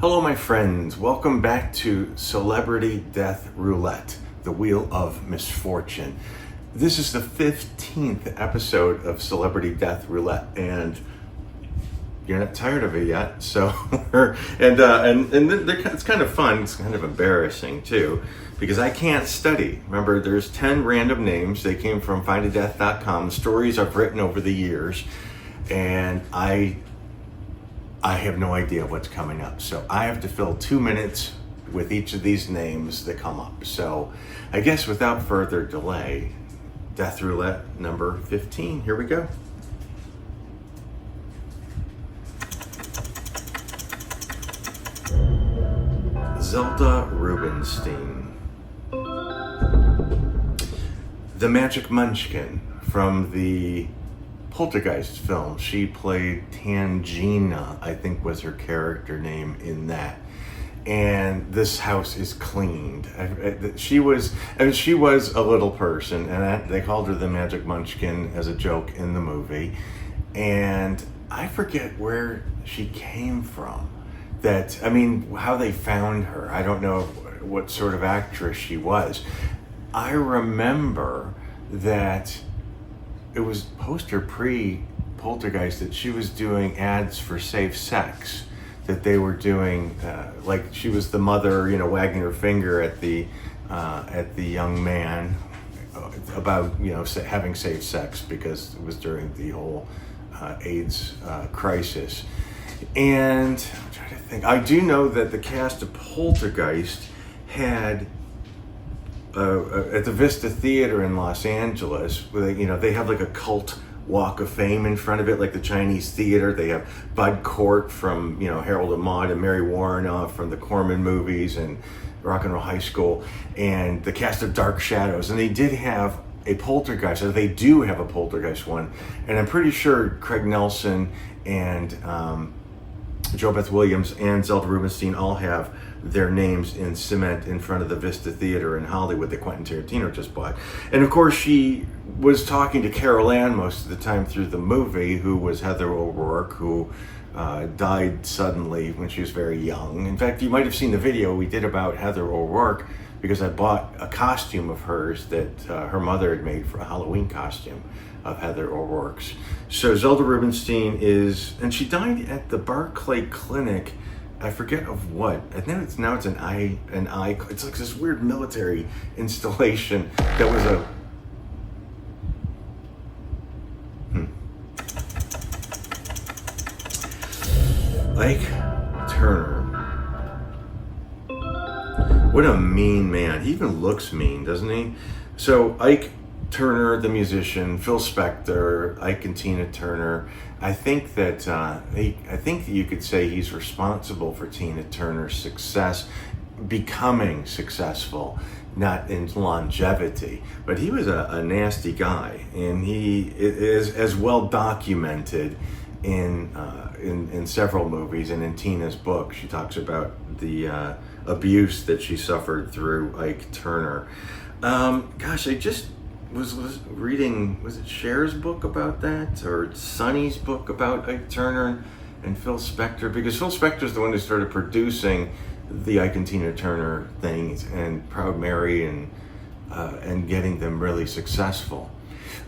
Hello, my friends. Welcome back to Celebrity Death Roulette, the Wheel of Misfortune. This is the 15th episode of Celebrity Death Roulette, and you're not tired of it yet. So, it's kind of fun. It's kind of embarrassing too, because I can't study. Remember, there's 10 random names. They came from findadeath.com. Stories I've written over the years, and I have no idea what's coming up. So I have to fill 2 minutes with each of these names that come up. So I guess without further delay, Death Roulette number 15. Here we go. Zelda Rubenstein. The Magic Munchkin from the Poltergeist film. She played Tangina, I think was her character name in that. And this house is cleaned. She was a little person, and they called her the Magic Munchkin as a joke in the movie. And I forget where she came from. How they found her. I don't know what sort of actress she was. I remember that it was poster pre-Poltergeist that she was doing ads for safe sex, that they were doing, like she was the mother, wagging her finger at the young man about, having safe sex because it was during the whole AIDS crisis. And I'm trying to think. I do know that the cast of Poltergeist had at the Vista Theater in Los Angeles, where they have like a cult walk of fame in front of it, like the Chinese theater. They have Bud Cort from Harold and Maude, and Mary Warrenoff from the Corman movies and Rock and Roll High School, and the cast of Dark Shadows. And they did have a Poltergeist, or they do have a Poltergeist one, and I'm pretty sure Craig Nelson and Joe Beth Williams and Zelda Rubenstein all have their names in cement in front of the Vista Theater in Hollywood that Quentin Tarantino just bought. And of course, she was talking to Carol Ann most of the time through the movie, who was Heather O'Rourke, who died suddenly when she was very young. In fact, you might have seen the video we did about Heather O'Rourke, because I bought a costume of hers that her mother had made for a Halloween costume of Heather O'Rourke's. So Zelda Rubenstein and she died at the Barclay Clinic. I forget of what. I think it's an eye. It's like this weird military installation that was Ike Turner. What a mean man. He even looks mean, doesn't he? So Ike Turner, the musician, Phil Spector, Ike and Tina Turner. I think that you could say he's responsible for Tina Turner's success, becoming successful, not in longevity. But he was a nasty guy, and he is as well documented in several movies, and in Tina's book, she talks about the abuse that she suffered through Ike Turner. I just was reading, was it Cher's book about that, or Sonny's book about Ike Turner and Phil Spector? Because Phil Spector's the one who started producing the Ike and Tina Turner things and Proud Mary and getting them really successful.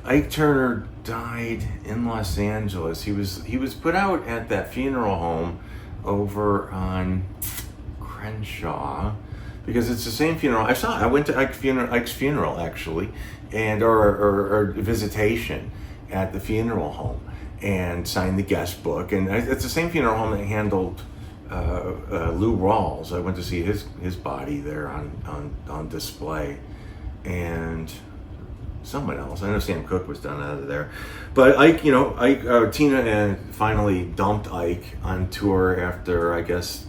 Ike Turner died in Los Angeles. He was put out at that funeral home over on Crenshaw, because it's the same funeral. I went to Ike's funeral actually, and or visitation at the funeral home, and signed the guest book. And it's the same funeral home that handled Lou Rawls. I went to see his body there on display, and someone else. I know Sam Cooke was done out of there, but Ike, Tina finally dumped Ike on tour after, I guess,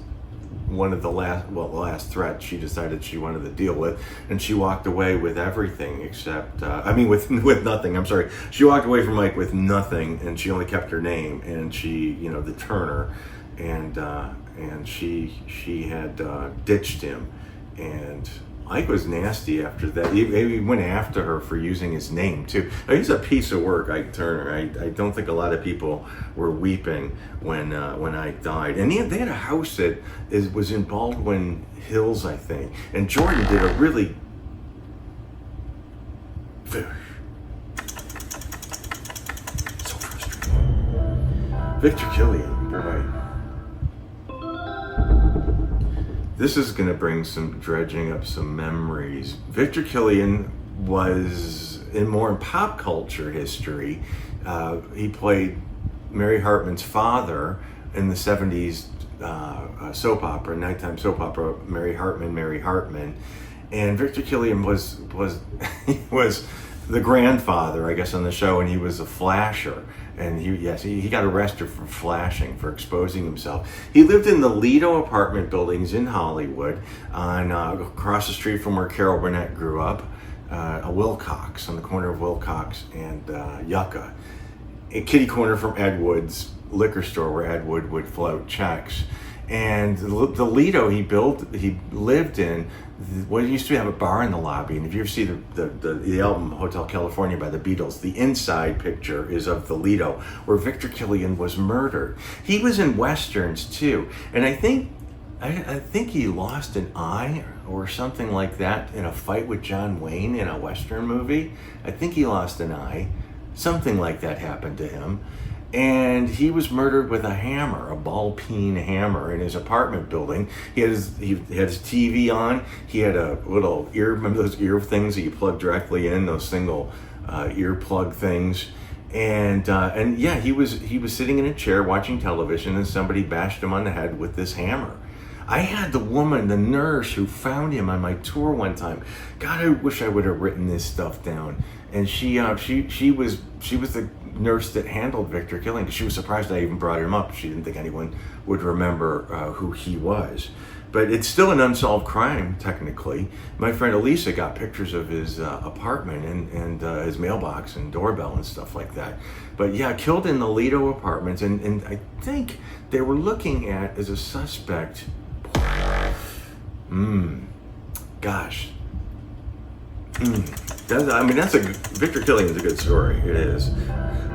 one of the last threat she decided she wanted to deal with, and she walked away with everything except, with nothing. I'm sorry. She walked away from Mike with nothing, and she only kept her name, and she, the Turner, and she had ditched him, and Ike was nasty after that. He went after her for using his name too. Now, he's a piece of work, Ike Turner. I don't think a lot of people were weeping when Ike died. And they had a house that was in Baldwin Hills, I think. And Jordan did a really so frustrating. Victor Killian, boy. This is going to bring some dredging up some memories. Victor Killian was in pop culture history. He played Mary Hartman's father in the 70s soap opera, nighttime soap opera, Mary Hartman. And Victor Killian was he was the grandfather, I guess, on the show, and he was a flasher. And he got arrested for flashing, for exposing himself. He lived in the Lido apartment buildings in Hollywood, across the street from where Carol Burnett grew up, a Wilcox, on the corner of Wilcox and Yucca. A kitty corner from Ed Wood's liquor store, where Ed Wood would float checks. And the Lido he lived in, well, it used to have a bar in the lobby. And if you ever see the album Hotel California by the Beatles, the inside picture is of the Lido, where Victor Killian was murdered. He was in Westerns too. And I think he lost an eye or something like that in a fight with John Wayne in a Western movie. I think he lost an eye. Something like that happened to him. And he was murdered with a hammer, a ball-peen hammer, in his apartment building. He had his TV on. He had a little ear, remember those ear things that you plug directly in, those single ear plug things. And yeah, he was sitting in a chair watching television, and somebody bashed him on the head with this hammer. I had the nurse who found him on my tour one time. God, I wish I would have written this stuff down. And she was the nurse that handled Victor Killian, because she was surprised I even brought him up. She didn't think anyone would remember who he was. But it's still an unsolved crime, technically. My friend Elisa got pictures of his apartment and his mailbox and doorbell and stuff like that. But yeah, killed in the Lido apartments. And I think they were looking at as a suspect. Gosh. Victor Killian's a good story. It is.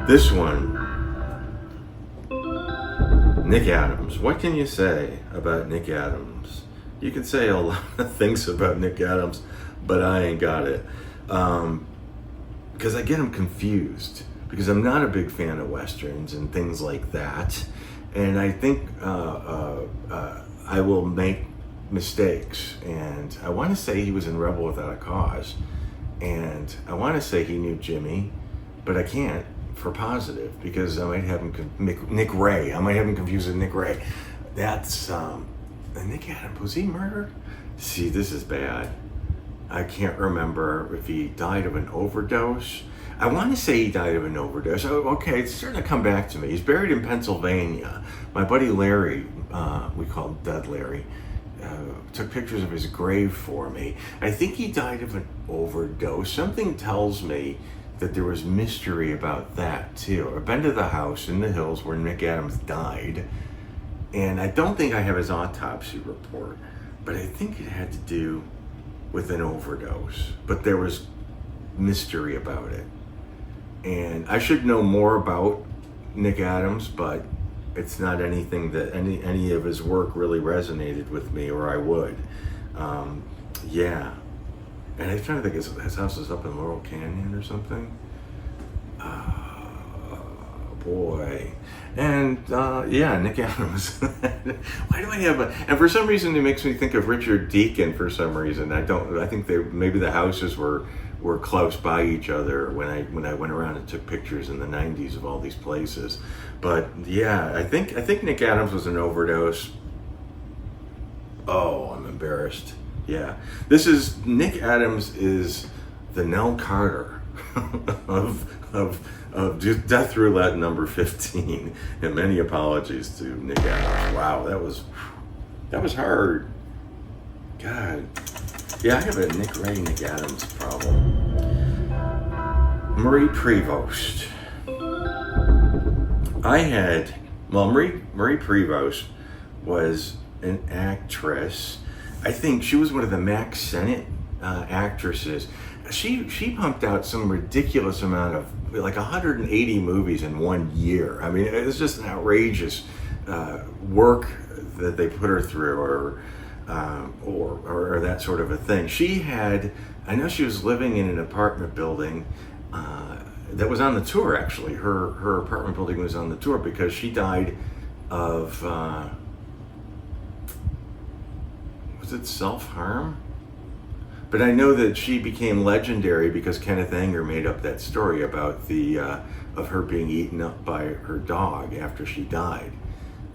This one, Nick Adams. What can you say about Nick Adams? You can say a lot of things about Nick Adams, but I ain't got it. Because I get him confused, because I'm not a big fan of Westerns and things like that. And I think I will make mistakes. And I want to say he was in Rebel Without a Cause. And I want to say he knew Jimmy, but I can't for positive, because I might have him Nick Ray. I might have him confused with Nick Ray. That's Nick Adams. Was he murdered? See, this is bad. I can't remember if he died of an overdose. I want to say he died of an overdose. Oh, okay, it's starting to come back to me. He's buried in Pennsylvania. My buddy Larry, we call him Dead Larry, took pictures of his grave for me. I think he died of an overdose. Something tells me that there was mystery about that too. I've been to the house in the hills where Nick Adams died, and I don't think I have his autopsy report, but I think it had to do with an overdose. But there was mystery about it. And I should know more about Nick Adams, but it's not anything that any of his work really resonated with me, or I would. Yeah. And I was trying to think, his house is up in Laurel Canyon or something. Boy. And yeah, Nick Adams. Why do I have and for some reason it makes me think of Richard Deacon for some reason. I think maybe the houses were close by each other when I went around and took pictures in the 90s of all these places. But yeah, I think Nick Adams was an overdose. Oh, I'm embarrassed. Yeah, Nick Adams is the Nell Carter of Death Roulette number 15. And many apologies to Nick Adams. Wow, that was hard. God. Yeah, I have a Nick Adams problem. Marie Prevost. Marie Prevost was an actress. I think she was one of the Mack Sennett actresses. She pumped out some ridiculous amount of, like 180 movies in 1 year. I mean, it was just an outrageous work that they put her through, or that sort of a thing. I know she was living in an apartment building that was on the tour, actually. Her apartment building was on the tour because she died of, was it self-harm? But I know that she became legendary because Kenneth Anger made up that story about of her being eaten up by her dog after she died.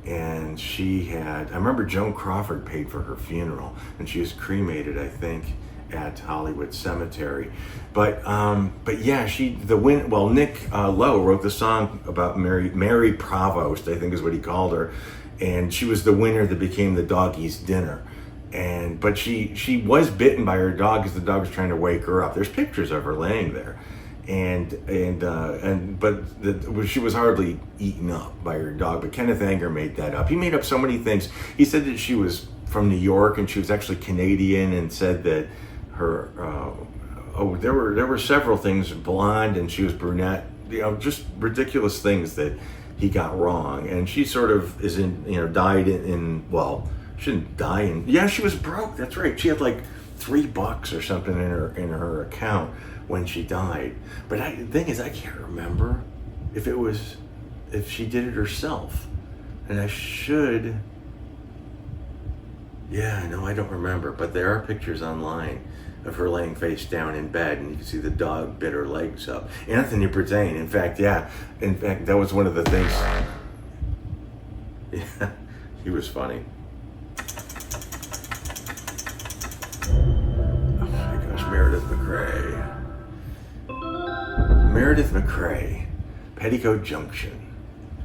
And I remember Joan Crawford paid for her funeral, and she was cremated, I think, at Hollywood Cemetery. But yeah, Nick Lowe wrote the song about Mary Prevost, I think is what he called her, and she was the winner that became the doggy's dinner. But she was bitten by her dog because the dog was trying to wake her up. There's pictures of her laying there, but she was hardly eaten up by her dog. But Kenneth Anger made that up. He made up so many things. He said that she was from New York and she was actually Canadian, and said that her there were several things, blonde, and she was brunette. Just ridiculous things that he got wrong. And she sort of died she didn't die she was broke. That's right. She had like $3 or something in her account when she died. But the thing is, I can't remember if she did it herself. And I should. Yeah, no, I don't remember. But there are pictures online of her laying face down in bed, and you can see the dog bit her legs up. Anthony Bourdain, in fact, that was one of the things. Yeah, he was funny. Meredith MacRae, Petticoat Junction,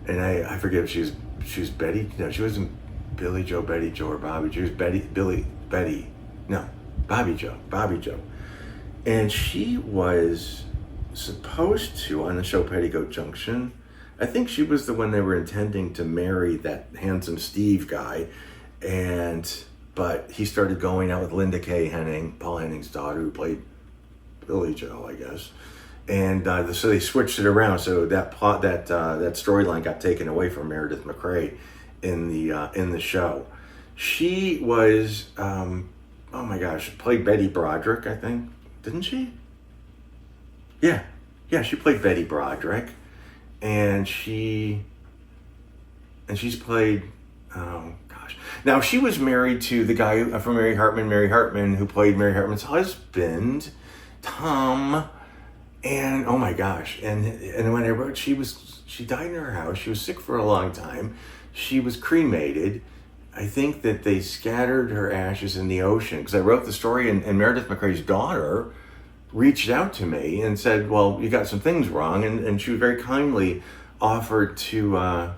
and I forget if she was Betty. No, she wasn't Billy Joe, Betty Joe, or Bobby. She was Bobby Joe, and she was supposed to, on the show Petticoat Junction, I think she was the one they were intending to marry, that handsome Steve guy, but he started going out with Linda Kay Henning, Paul Henning's daughter, who played Billy Joe, I guess. And so they switched it around. So that storyline got taken away from Meredith MacRae in the show. She was, played Betty Broderick, I think, didn't she? Yeah, she played Betty Broderick, and she's played. Oh gosh! Now she was married to the guy from Mary Hartman, who played Mary Hartman's husband, Tom. And oh my gosh! And when I wrote, she died in her house. She was sick for a long time. She was cremated. I think that they scattered her ashes in the ocean, because I wrote the story, and Meredith MacRae's daughter reached out to me and said, "Well, you got some things wrong," and she very kindly offered to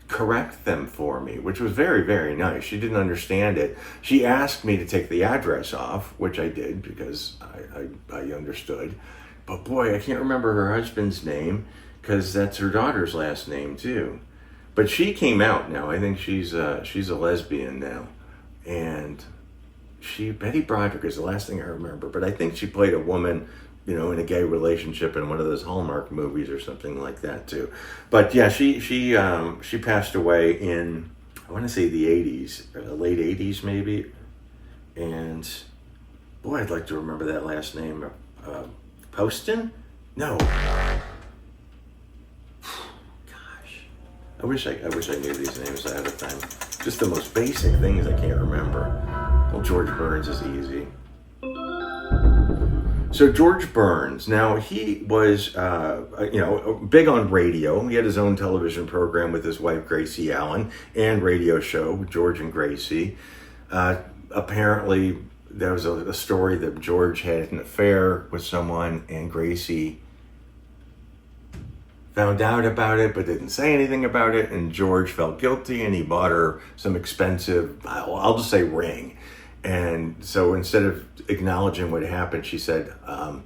correct them for me, which was very, very nice. She didn't understand it. She asked me to take the address off, which I did because I understood. But boy, I can't remember her husband's name, because that's her daughter's last name too. But she came out now. I think she's a lesbian now, and Betty Broderick is the last thing I remember. But I think she played a woman, in a gay relationship in one of those Hallmark movies or something like that too. But yeah, she passed away in, I want to say the 80s, late 80s maybe. And boy, I'd like to remember that last name. Poston? No. Gosh, I wish I knew these names ahead of time. Just the most basic things I can't remember. Well, George Burns is easy. So George Burns, now he was, big on radio. He had his own television program with his wife, Gracie Allen, and radio show, George and Gracie. Apparently, there was a story that George had an affair with someone, and Gracie found out about it, but didn't say anything about it, and George felt guilty, and he bought her some expensive, I'll just say ring. And so instead of acknowledging what happened, she said, I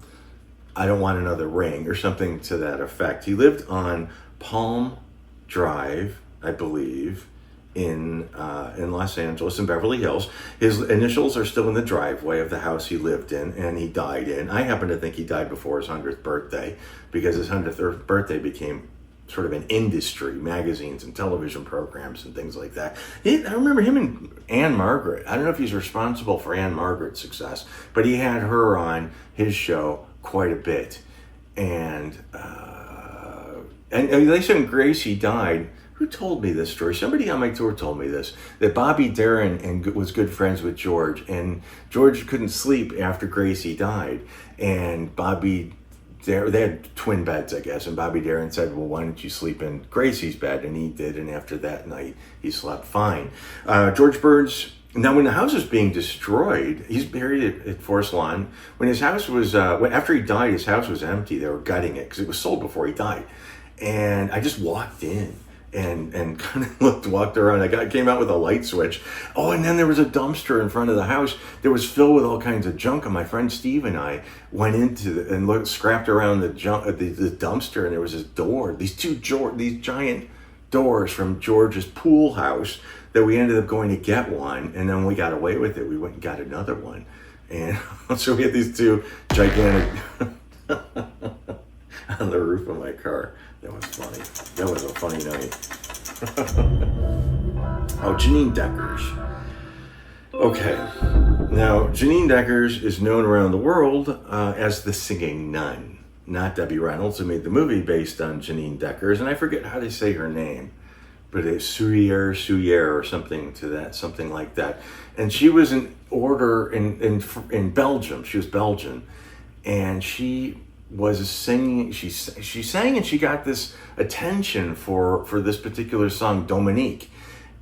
don't want another ring, or something to that effect. He lived on Palm Drive, I believe, in Los Angeles, in Beverly Hills. His initials are still in the driveway of the house he lived in and he died in. I happen to think he died before his 100th birthday, because his 100th birthday became sort of an industry, magazines and television programs and things like that. I remember him and Anne Margaret. I don't know if he's responsible for Anne Margaret's success, but he had her on his show quite a bit. And they said when Gracie died, who told me this story? Somebody on my tour told me this, that Bobby Darin was good friends with George, and George couldn't sleep after Gracie died, and they had twin beds, I guess, and Bobby Darin said, well, why don't you sleep in Gracie's bed? And he did, and after that night, he slept fine. George Burns, now when the house was being destroyed, he's buried at Forest Lawn. When his house was, after he died, his house was empty. They were gutting it, because it was sold before he died. And I just walked in and kind of walked around. I came out with a light switch. Oh, and then there was a dumpster in front of the house that was filled with all kinds of junk. And my friend Steve and I went into and scrapped around the dumpster, and there was this door, these giant doors from George's pool house, that we ended up going to get one, and then we got away with it. We went and got another one, and so we had these two gigantic on the roof of my car. That was funny. That was a funny night. Oh, Janine Deckers. Okay. Now, Janine Deckers is known around the world as the singing nun. Not Debbie Reynolds, who made the movie based on Janine Deckers. And I forget how they say her name, but it's Souyer or something like that. And she was in order in Belgium. She was Belgian. And she was singing, she sang, and she got this attention for this particular song, Dominique.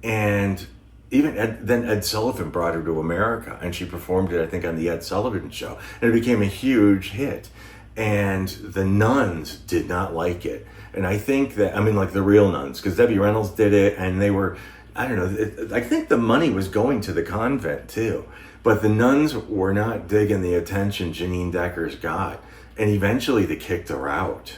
And even then Ed Sullivan brought her to America, and she performed it, I think, on the Ed Sullivan Show. And it became a huge hit. And the nuns did not like it. And I think that, like the real nuns, because Debbie Reynolds did it, and they were, I don't know, I think the money was going to the convent too. But the nuns were not digging the attention Janine Deckers got. And eventually they kicked her out.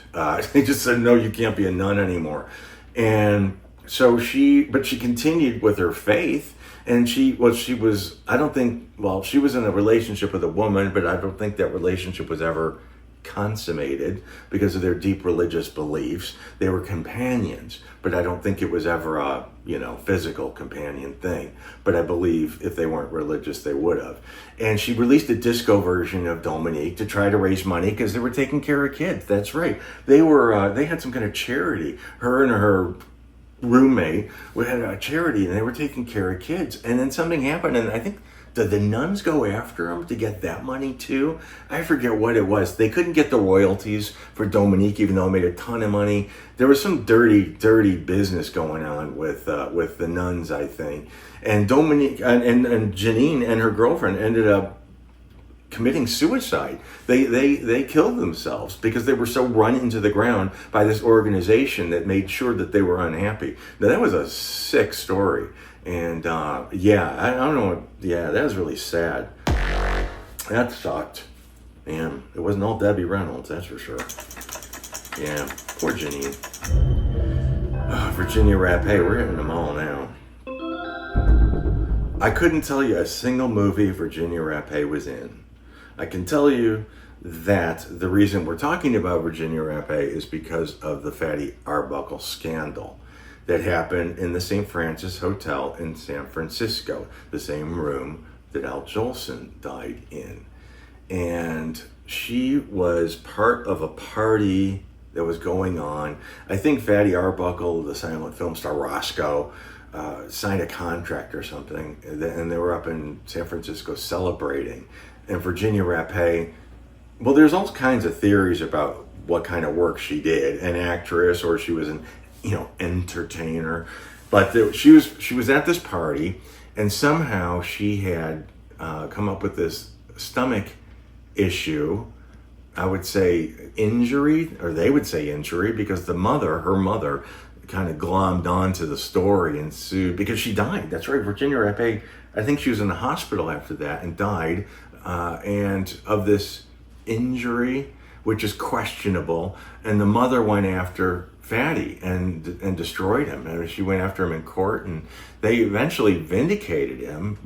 They just said, no, you can't be a nun anymore. And so she continued with her faith. And she was in a relationship with a woman, but I don't think that relationship was ever consummated because of their deep religious beliefs. They were companions, but I don't think it was ever a physical companion thing. But I believe if they weren't religious, they would have. And she released a disco version of Dominique to try to raise money because they were taking care of kids. That's right. They had some kind of charity. Her and her roommate had a charity, and they were taking care of kids. And then something happened, and I think, did the nuns go after him to get that money too? I forget what it was. They couldn't get the royalties for Dominique, even though it made a ton of money. There was some dirty business going on with the nuns, I think. And Dominique and Janine and her girlfriend ended up committing suicide. They killed themselves because they were so run into the ground by this organization that made sure that they were unhappy. Now, that was a sick story. And I don't know. That was really sad. That sucked. Man, it wasn't all Debbie Reynolds, that's for sure. Yeah, poor Janine. Virginia Rappe, we're hitting them all now. I couldn't tell you a single movie Virginia Rappe was in. I can tell you that the reason we're talking about Virginia Rappe is because of the Fatty Arbuckle scandal that happened in the St. Francis Hotel in San Francisco, the same room that Al Jolson died in. And she was part of a party that was going on. I think Fatty Arbuckle, the silent film star Roscoe, signed a contract or something, and they were up in San Francisco celebrating. And Virginia Rappe, well, there's all kinds of theories about what kind of work she did, an actress, or she was an entertainer. But she was at this party, and somehow she had come up with this stomach issue. I would say injury, or they would say injury, because her mother, kind of glommed onto the story and sued because she died. That's right, Virginia Rappe. I think she was in the hospital after that and died, and of this injury. which is questionable. And the mother went after Fatty and destroyed him. And she went after him in court, and they eventually vindicated him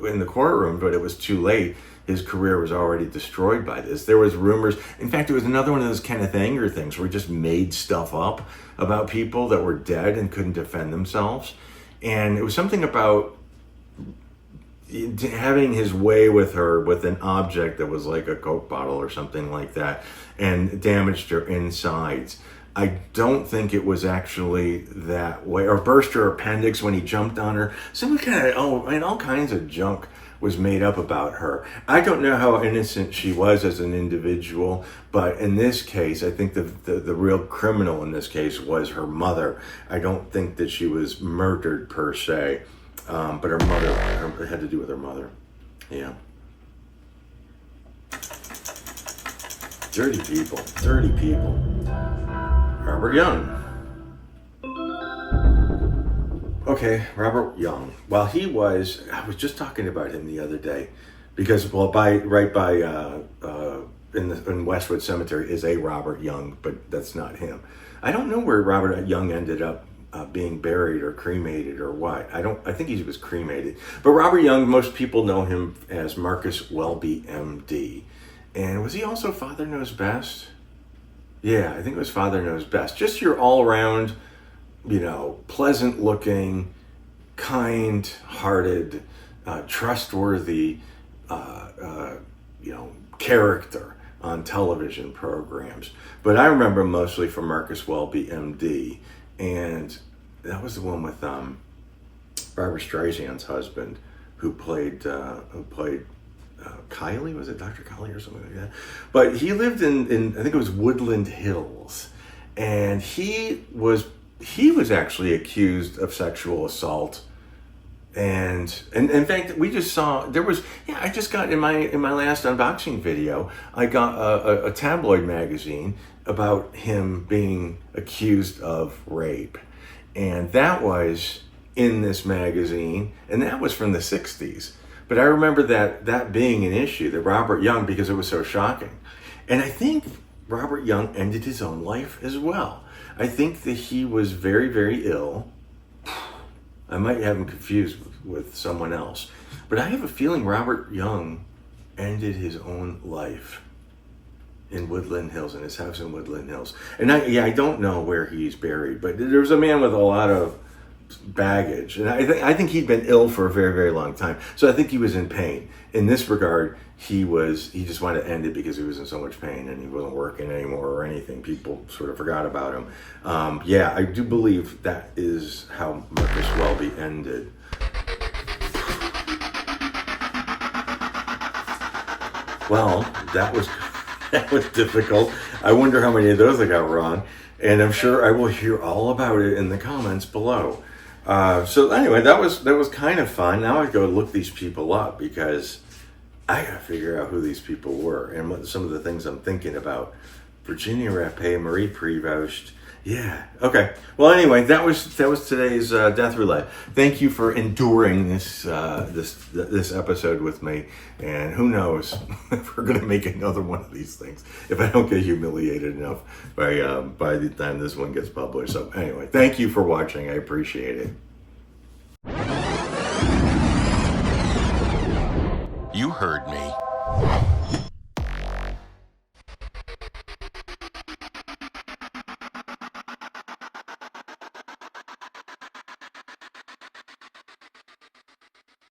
in the courtroom, but it was too late. His career was already destroyed by this. There was rumors. In fact, it was another one of those Kenneth Anger things where he just made stuff up about people that were dead and couldn't defend themselves. And it was something about having his way with her with an object that was like a Coke bottle or something like that, and damaged her insides. I don't think it was actually that way, or burst her appendix when he jumped on her. Some kind of, all kinds of junk was made up about her. I don't know how innocent she was as an individual, but in this case, I think the real criminal in this case was her mother. I don't think that she was murdered per se, but her mother, it had to do with her mother. Yeah. Dirty people, dirty people. Robert Young. Okay, Robert Young. Well, I was just talking about him the other day, because in Westwood Cemetery is a Robert Young, but that's not him. I don't know where Robert Young ended up being buried or cremated or what. I think he was cremated. But Robert Young, most people know him as Marcus Welby, MD. And was he also Father Knows Best? Yeah, I think it was Father Knows Best. Just your all-around, pleasant looking, kind-hearted, trustworthy, character on television programs. But I remember mostly from Marcus Welby, MD, and that was the one with Barbra Streisand's husband, who played Kylie. Was it Dr. Kylie or something like that? But he lived in I think it was Woodland Hills, and he was actually accused of sexual assault. And in fact, we just saw, I just got in my last unboxing video, I got a tabloid magazine about him being accused of rape. And that was in this magazine, and that was from the 60s. But I remember that being an issue, that Robert Young, because it was so shocking. And I think Robert Young ended his own life as well. I think that he was very, very ill. I might have him confused with someone else. But I have a feeling Robert Young ended his own life in Woodland Hills, in his house in Woodland Hills. And I don't know where he's buried, but there was a man with a lot of baggage, and I think he'd been ill for a very, very long time. So I think he was in pain. In this regard, he just wanted to end it because he was in so much pain and he wasn't working anymore or anything. People sort of forgot about him. I do believe that is how Marcus Welby ended. Well, that was difficult. I wonder how many of those I got wrong, and I'm sure I will hear all about it in the comments below. So anyway, that was kind of fun. Now I go look these people up, because I gotta figure out who these people were and what some of the things I'm thinking about. Virginia Rappe, Marie Prevost. Yeah. Okay. Well, anyway, that was today's Death Roulette. Thank you for enduring this episode with me. And who knows if we're gonna make another one of these things if I don't get humiliated enough by the time this one gets published. So anyway, thank you for watching. I appreciate it. You heard me.